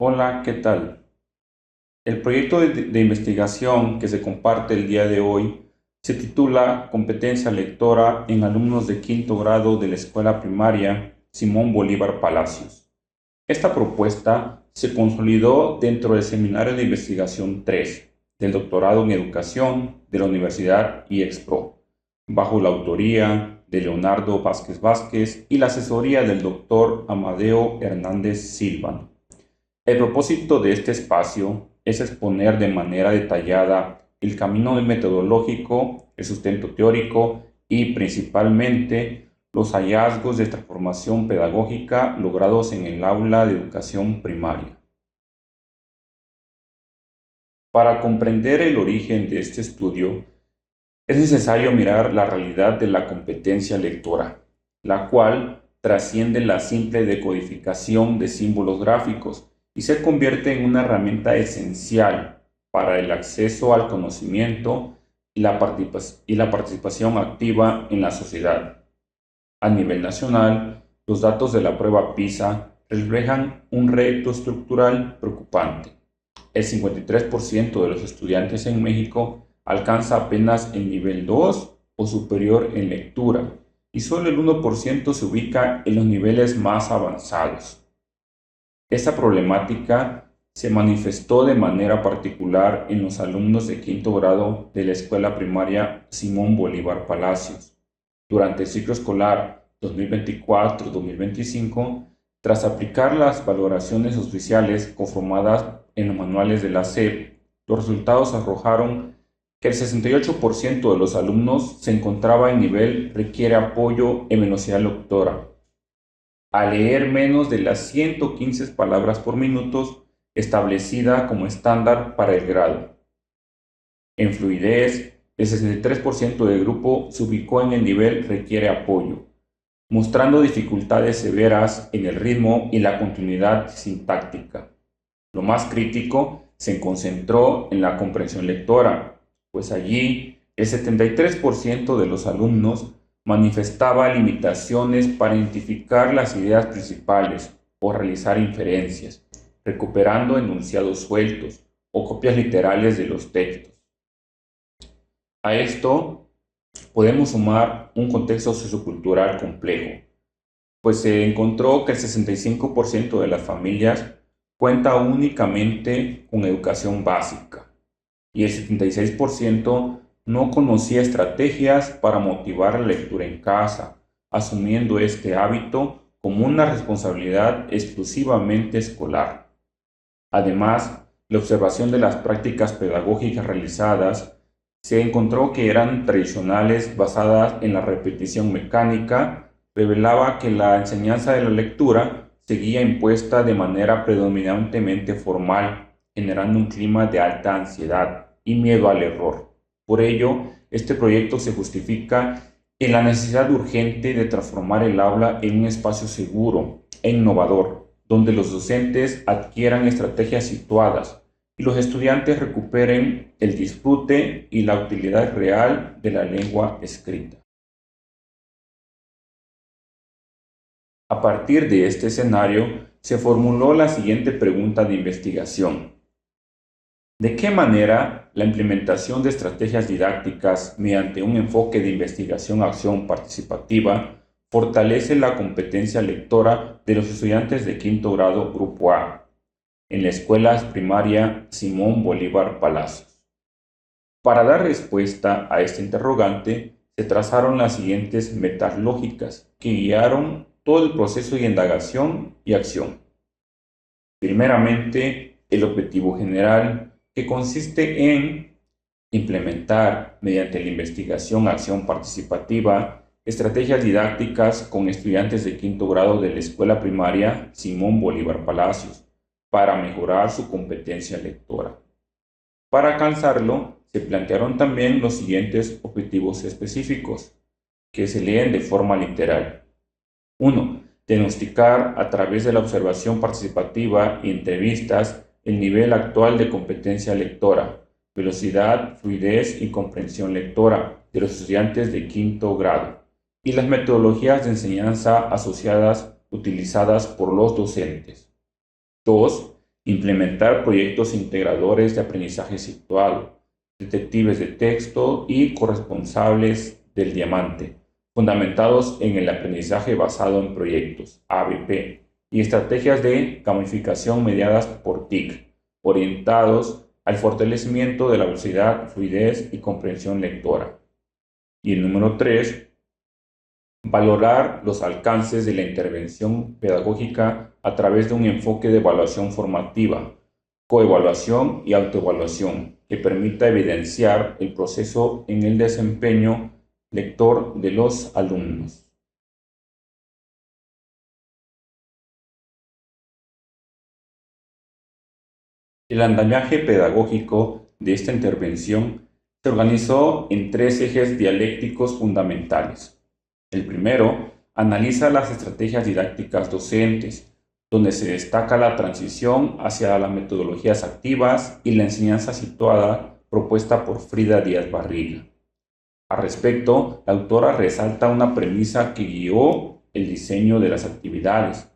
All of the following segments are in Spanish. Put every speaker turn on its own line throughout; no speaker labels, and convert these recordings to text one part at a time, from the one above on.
Hola, ¿qué tal? El proyecto de investigación que se comparte el día de hoy se titula Competencia lectora en alumnos de quinto grado de la escuela primaria Simón Bolívar Palacios. Esta propuesta se consolidó dentro del Seminario de Investigación 3 del Doctorado en Educación de la Universidad IEXPRO, bajo la autoría de Leonardo Vázquez Vázquez y la asesoría del doctor Amadeo Hernández Silva. El propósito de este espacio es exponer de manera detallada el camino metodológico, el sustento teórico y principalmente los hallazgos de transformación pedagógica logrados en el aula de educación primaria. Para comprender el origen de este estudio, es necesario mirar la realidad de la competencia lectora, la cual trasciende la simple decodificación de símbolos gráficos y se convierte en una herramienta esencial para el acceso al conocimiento y la participación activa en la sociedad. A nivel nacional, los datos de la prueba PISA reflejan un reto estructural preocupante. El 53% de los estudiantes en México alcanza apenas el nivel 2 o superior en lectura y solo el 1% se ubica en los niveles más avanzados. Esta problemática se manifestó de manera particular en los alumnos de quinto grado de la escuela primaria Simón Bolívar Palacios. Durante el ciclo escolar 2024-2025, tras aplicar las valoraciones oficiales conformadas en los manuales de la SEP, los resultados arrojaron que el 68% de los alumnos se encontraba en nivel requiere apoyo en velocidad lectora, a leer menos de las 115 palabras por minuto establecida como estándar para el grado. En fluidez, el 63% del grupo se ubicó en el nivel requiere apoyo, mostrando dificultades severas en el ritmo y la continuidad sintáctica. Lo más crítico se concentró en la comprensión lectora, pues allí el 73% de los alumnos manifestaba limitaciones para identificar las ideas principales o realizar inferencias, recuperando enunciados sueltos o copias literales de los textos. A esto podemos sumar un contexto sociocultural complejo, pues se encontró que el 65% de las familias cuenta únicamente con educación básica y el 76% no conocía estrategias para motivar la lectura en casa, asumiendo este hábito como una responsabilidad exclusivamente escolar. Además, la observación de las prácticas pedagógicas realizadas se encontró que eran tradicionales basadas en la repetición mecánica, revelaba que la enseñanza de la lectura seguía impuesta de manera predominantemente formal, generando un clima de alta ansiedad y miedo al error. Por ello, este proyecto se justifica en la necesidad urgente de transformar el aula en un espacio seguro e innovador, donde los docentes adquieran estrategias situadas y los estudiantes recuperen el disfrute y la utilidad real de la lengua escrita. A partir de este escenario, se formuló la siguiente pregunta de investigación. ¿De qué manera la implementación de estrategias didácticas mediante un enfoque de investigación-acción participativa fortalece la competencia lectora de los estudiantes de quinto grado Grupo A en la escuela primaria Simón Bolívar Palacios? Para dar respuesta a este interrogante, se trazaron las siguientes metas lógicas que guiaron todo el proceso de indagación y acción. Primeramente, el objetivo general, que consiste en implementar, mediante la investigación-acción participativa, estrategias didácticas con estudiantes de quinto grado de la escuela primaria Simón Bolívar Palacios para mejorar su competencia lectora. Para alcanzarlo, se plantearon también los siguientes objetivos específicos, que se leen de forma literal. 1. Diagnosticar a través de la observación participativa y entrevistas el nivel actual de competencia lectora, velocidad, fluidez y comprensión lectora de los estudiantes de quinto grado y las metodologías de enseñanza asociadas utilizadas por los docentes. 2. implementar proyectos integradores de aprendizaje situado, detectives de texto y corresponsables del diamante, fundamentados en el aprendizaje basado en proyectos, ABP, y estrategias de gamificación mediadas por TIC, orientados al fortalecimiento de la velocidad, fluidez y comprensión lectora. Y el número 3, valorar los alcances de la intervención pedagógica a través de un enfoque de evaluación formativa, coevaluación y autoevaluación, que permita evidenciar el proceso en el desempeño lector de los alumnos. El andamiaje pedagógico de esta intervención se organizó en 3 ejes dialécticos fundamentales. El primero analiza las estrategias didácticas docentes, donde se destaca la transición hacia las metodologías activas y la enseñanza situada propuesta por Frida Díaz Barriga. Al respecto, la autora resalta una premisa que guió el diseño de las actividades.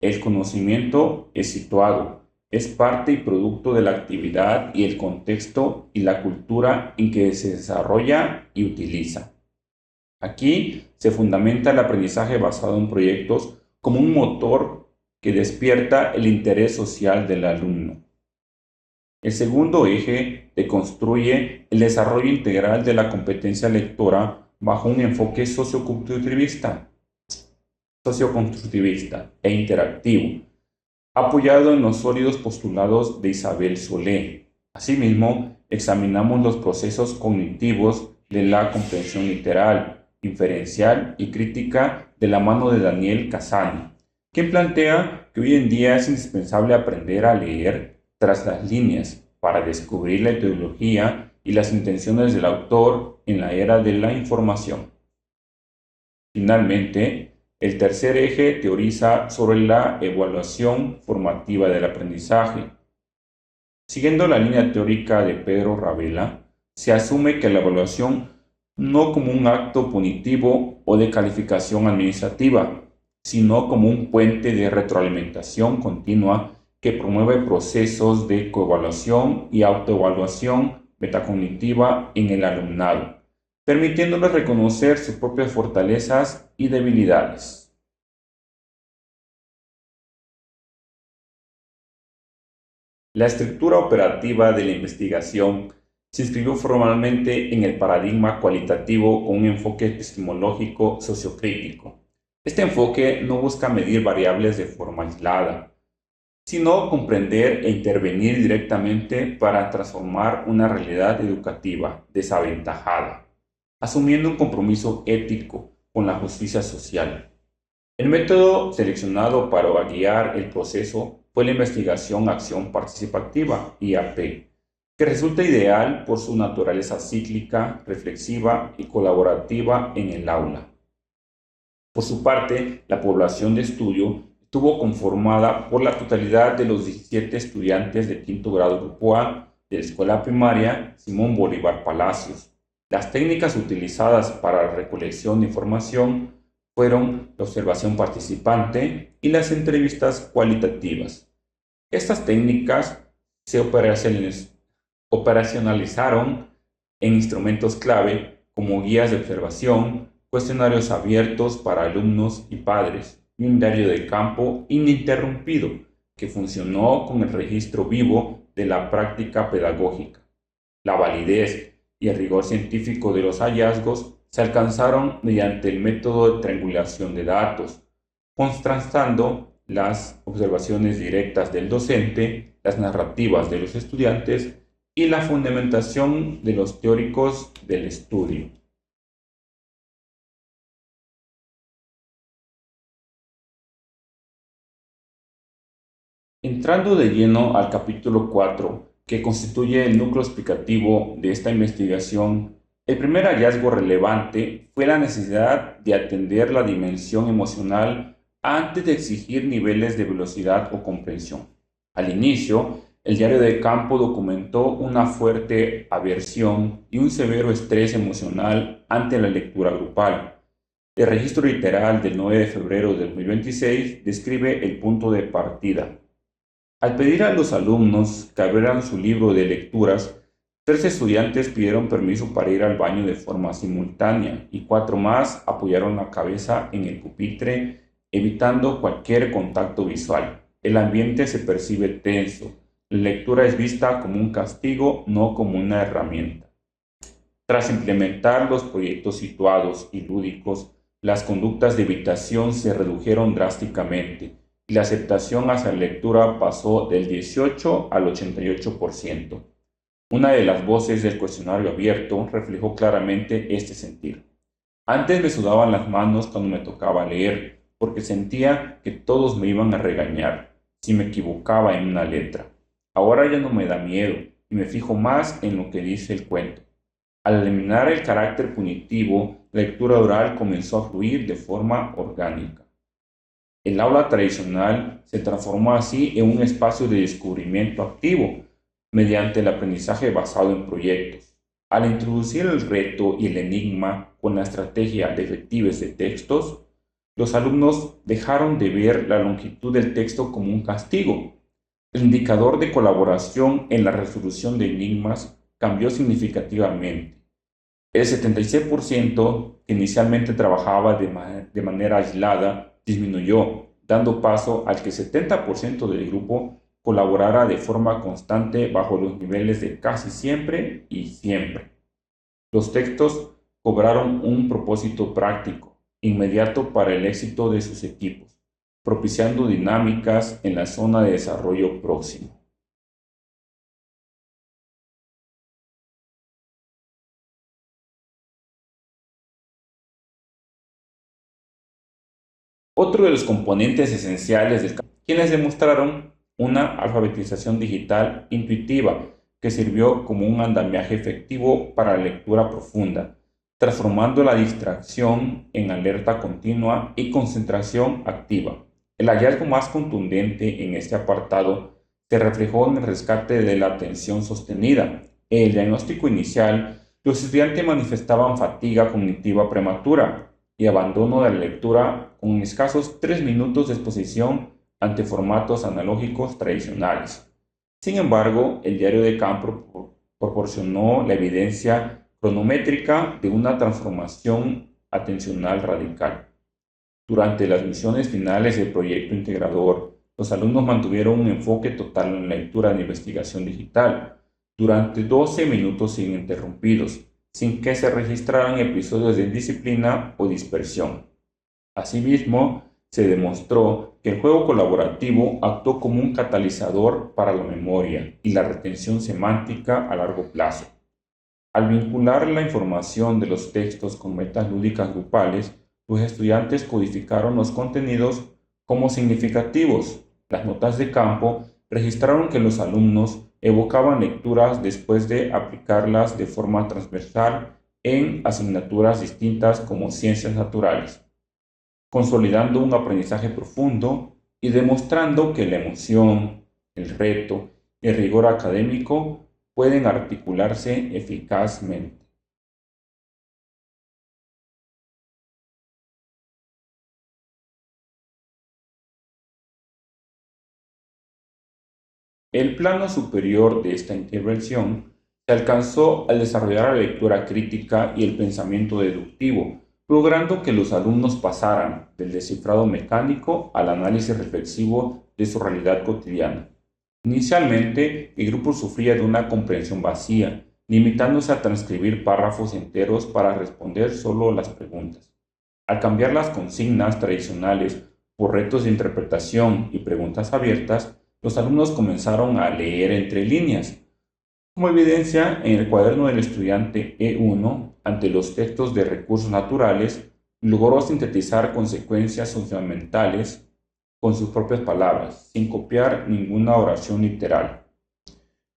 El conocimiento es situado, es parte y producto de la actividad y el contexto y la cultura en que se desarrolla y utiliza. Aquí se fundamenta el aprendizaje basado en proyectos como un motor que despierta el interés social del alumno. El segundo eje deconstruye el desarrollo integral de la competencia lectora bajo un enfoque socioconstructivista e interactivo, apoyado en los sólidos postulados de Isabel Solé. Asimismo, examinamos los procesos cognitivos de la comprensión literal, inferencial y crítica de la mano de Daniel Casani, quien plantea que hoy en día es indispensable aprender a leer tras las líneas para descubrir la ideología y las intenciones del autor en la era de la información. Finalmente, el tercer eje teoriza sobre la evaluación formativa del aprendizaje. Siguiendo la línea teórica de Pedro Ravela, se asume que la evaluación no como un acto punitivo o de calificación administrativa, sino como un puente de retroalimentación continua que promueve procesos de coevaluación y autoevaluación metacognitiva en el alumnado, permitiéndoles reconocer sus propias fortalezas y debilidades. La estructura operativa de la investigación se inscribió formalmente en el paradigma cualitativo con un enfoque epistemológico sociocrítico. Este enfoque no busca medir variables de forma aislada, sino comprender e intervenir directamente para transformar una realidad educativa desaventajada, asumiendo un compromiso ético con la justicia social. El método seleccionado para guiar el proceso fue la investigación-acción participativa, IAP, que resulta ideal por su naturaleza cíclica, reflexiva y colaborativa en el aula. Por su parte, la población de estudio estuvo conformada por la totalidad de los 17 estudiantes de quinto grado Grupo A de la escuela primaria Simón Bolívar Palacios. Las técnicas utilizadas para la recolección de información fueron la observación participante y las entrevistas cualitativas. Estas técnicas se operacionalizaron en instrumentos clave como guías de observación, cuestionarios abiertos para alumnos y padres y un diario de campo ininterrumpido que funcionó con el registro vivo de la práctica pedagógica. La validez y el rigor científico de los hallazgos se alcanzaron mediante el método de triangulación de datos, contrastando las observaciones directas del docente, las narrativas de los estudiantes y la fundamentación de los teóricos del estudio. Entrando de lleno al capítulo 4, que constituye el núcleo explicativo de esta investigación, el primer hallazgo relevante fue la necesidad de atender la dimensión emocional antes de exigir niveles de velocidad o comprensión. Al inicio, el diario de campo documentó una fuerte aversión y un severo estrés emocional ante la lectura grupal. El registro literal del 9 de febrero de 2026 describe el punto de partida. Al pedir a los alumnos que abrieran su libro de lecturas, 3 estudiantes pidieron permiso para ir al baño de forma simultánea y 4 más apoyaron la cabeza en el pupitre, evitando cualquier contacto visual. El ambiente se percibe tenso. La lectura es vista como un castigo, no como una herramienta. Tras implementar los proyectos situados y lúdicos, las conductas de evitación se redujeron drásticamente y la aceptación hacia la lectura pasó del 18 al 88%. Una de las voces del cuestionario abierto reflejó claramente este sentir. Antes me sudaban las manos cuando me tocaba leer, porque sentía que todos me iban a regañar si me equivocaba en una letra. Ahora ya no me da miedo y me fijo más en lo que dice el cuento. Al eliminar el carácter punitivo, la lectura oral comenzó a fluir de forma orgánica. El aula tradicional se transformó así en un espacio de descubrimiento activo, mediante el aprendizaje basado en proyectos. Al introducir el reto y el enigma con la estrategia de detectives de textos, los alumnos dejaron de ver la longitud del texto como un castigo. El indicador de colaboración en la resolución de enigmas cambió significativamente. El 76% que inicialmente trabajaba de manera aislada disminuyó, dando paso al que 70% del grupo colaborara de forma constante bajo los niveles de casi siempre y siempre. Los textos cobraron un propósito práctico, inmediato para el éxito de sus equipos, propiciando dinámicas en la zona de desarrollo próximo. Otro de los componentes esenciales del quienes demostraron una alfabetización digital intuitiva que sirvió como un andamiaje efectivo para la lectura profunda, transformando la distracción en alerta continua y concentración activa. El hallazgo más contundente en este apartado se reflejó en el rescate de la atención sostenida. En el diagnóstico inicial, los estudiantes manifestaban fatiga cognitiva prematura y abandono de la lectura con escasos 3 minutos de exposición ante formatos analógicos tradicionales. Sin embargo, el diario de campo proporcionó la evidencia cronométrica de una transformación atencional radical. Durante las misiones finales del proyecto integrador, los alumnos mantuvieron un enfoque total en la lectura de investigación digital durante 12 minutos ininterrumpidos, sin que se registraran episodios de indisciplina o dispersión. Asimismo, se demostró que el juego colaborativo actuó como un catalizador para la memoria y la retención semántica a largo plazo. Al vincular la información de los textos con metas lúdicas grupales, los estudiantes codificaron los contenidos como significativos. Las notas de campo registraron que los alumnos evocaban lecturas después de aplicarlas de forma transversal en asignaturas distintas como ciencias naturales, consolidando un aprendizaje profundo y demostrando que la emoción, el reto y el rigor académico pueden articularse eficazmente. El plano superior de esta intervención se alcanzó al desarrollar la lectura crítica y el pensamiento deductivo, logrando que los alumnos pasaran del descifrado mecánico al análisis reflexivo de su realidad cotidiana. Inicialmente, el grupo sufría de una comprensión vacía, limitándose a transcribir párrafos enteros para responder solo las preguntas. Al cambiar las consignas tradicionales por retos de interpretación y preguntas abiertas, los alumnos comenzaron a leer entre líneas. Como evidencia, en el cuaderno del estudiante E1, ante los textos de recursos naturales, logró sintetizar consecuencias fundamentales con sus propias palabras, sin copiar ninguna oración literal.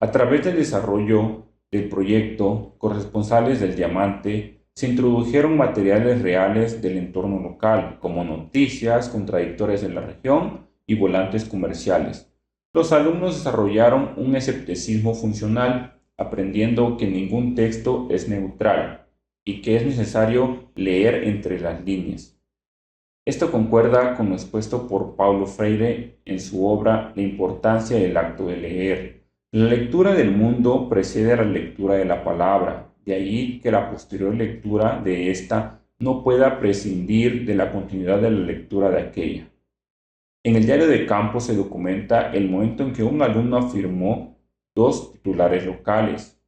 A través del desarrollo del proyecto, corresponsales del Diamante se introdujeron materiales reales del entorno local, como noticias contradictorias de la región y volantes comerciales. Los alumnos desarrollaron un escepticismo funcional, aprendiendo que ningún texto es neutral y que es necesario leer entre las líneas. Esto concuerda con lo expuesto por Paulo Freire en su obra La importancia del acto de leer. La lectura del mundo precede a la lectura de la palabra, de ahí que la posterior lectura de ésta no pueda prescindir de la continuidad de la lectura de aquella. En el diario de campo se documenta el momento en que un alumno afirmó dos titulares locales.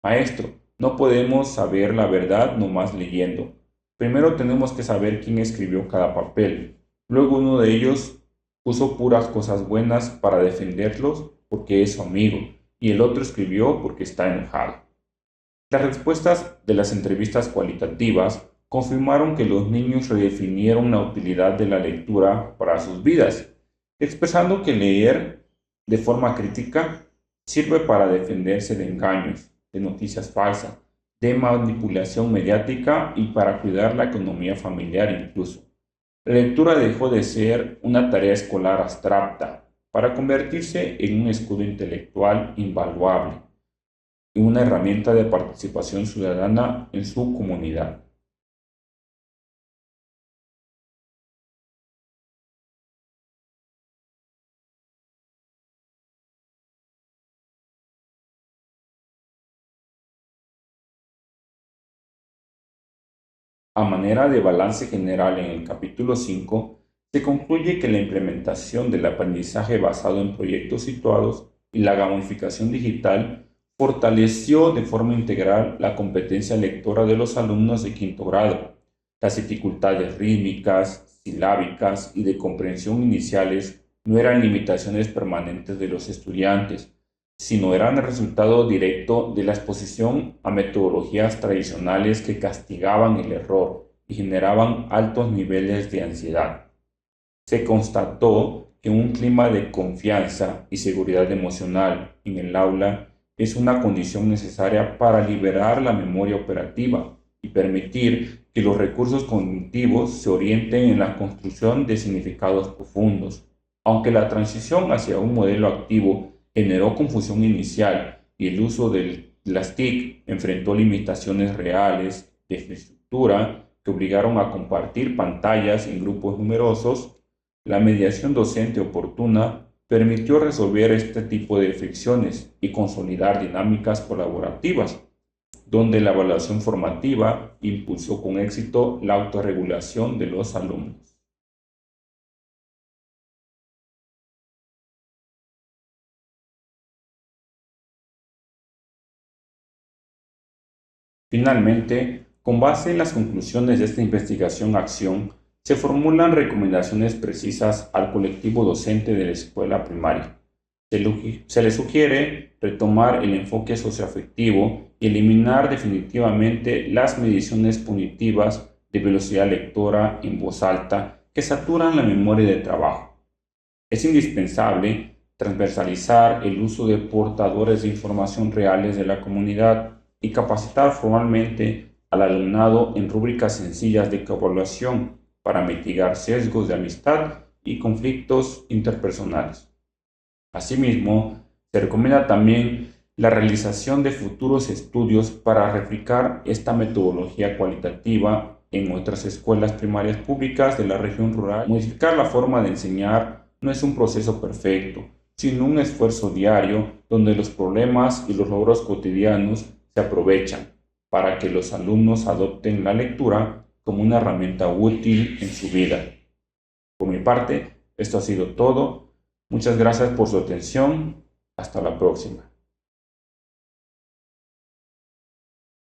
Maestro, no podemos saber la verdad nomás leyendo. Primero tenemos que saber quién escribió cada papel. Luego uno de ellos puso puras cosas buenas para defenderlos porque es su amigo y el otro escribió porque está enojado. Las respuestas de las entrevistas cualitativas confirmaron que los niños redefinieron la utilidad de la lectura para sus vidas, expresando que leer de forma crítica sirve para defenderse de engaños, de noticias falsas, de manipulación mediática y para cuidar la economía familiar incluso. La lectura dejó de ser una tarea escolar abstracta para convertirse en un escudo intelectual invaluable y una herramienta de participación ciudadana en su comunidad. A manera de balance general en el capítulo 5, se concluye que la implementación del aprendizaje basado en proyectos situados y la gamificación digital fortaleció de forma integral la competencia lectora de los alumnos de quinto grado. Las dificultades rítmicas, silábicas y de comprensión iniciales no eran limitaciones permanentes de los estudiantes, sino eran el resultado directo de la exposición a metodologías tradicionales que castigaban el error y generaban altos niveles de ansiedad. Se constató que un clima de confianza y seguridad emocional en el aula es una condición necesaria para liberar la memoria operativa y permitir que los recursos cognitivos se orienten en la construcción de significados profundos. Aunque la transición hacia un modelo activo generó confusión inicial y el uso de las TIC enfrentó limitaciones reales de infraestructura que obligaron a compartir pantallas en grupos numerosos, la mediación docente oportuna permitió resolver este tipo de fricciones y consolidar dinámicas colaborativas, donde la evaluación formativa impulsó con éxito la autorregulación de los alumnos. Finalmente, con base en las conclusiones de esta investigación-acción, se formulan recomendaciones precisas al colectivo docente de la escuela primaria. Se le sugiere retomar el enfoque socioafectivo y eliminar definitivamente las mediciones punitivas de velocidad lectora en voz alta que saturan la memoria de trabajo. Es indispensable transversalizar el uso de portadores de información reales de la comunidad y capacitar formalmente al alumnado en rúbricas sencillas de evaluación para mitigar sesgos de amistad y conflictos interpersonales. Asimismo, se recomienda también la realización de futuros estudios para replicar esta metodología cualitativa en otras escuelas primarias públicas de la región rural. Modificar la forma de enseñar no es un proceso perfecto, sino un esfuerzo diario donde los problemas y los logros cotidianos se aprovechan para que los alumnos adopten la lectura como una herramienta útil en su vida. Por mi parte, esto ha sido todo. Muchas gracias por su atención. Hasta la próxima.